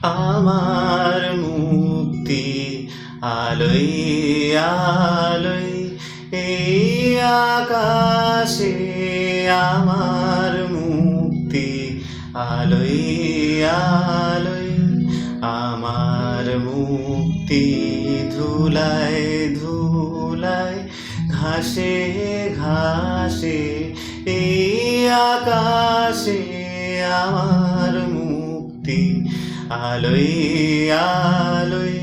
আমার মুক্তি আলোয় আলোয় এই আকাশে আমার মুক্তি আলোয় আলোয় আমার মুক্তি ধুলায় ধুলায় ঘাসে ঘাসে এই আকাশে আমার মুক্তি আলোয় আলোয়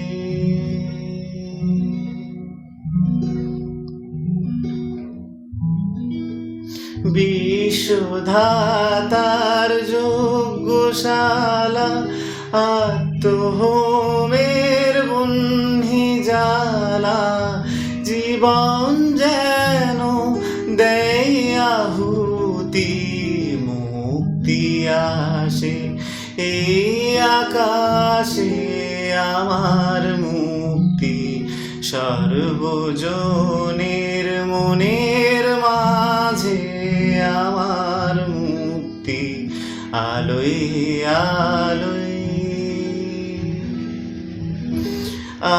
বিশ্বধাতার যজ্ঞশালা আত্মহোমের বহ্নি জ্বালা জীবন যেন দেয় আহুতি মুক্তি আসে এই আকাশে আমার মুক্তি সর্বজনের মনের মাঝে আমার মুক্তি আলোয় আলোয়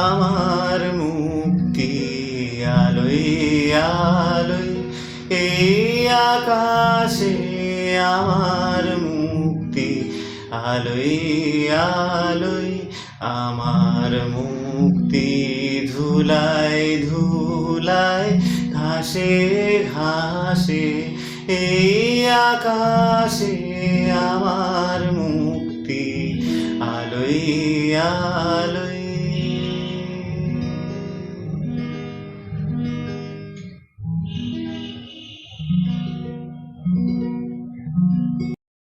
আমার মুক্তি আলোয় আলোয় এই আকাশে আমার মুক্তি আলোয় আলোয় আমার মুক্তি ধুলায় ধুলায় ঘাসে ঘাসে এই আকাশে আমার মুক্তি আলোয় আলোয়।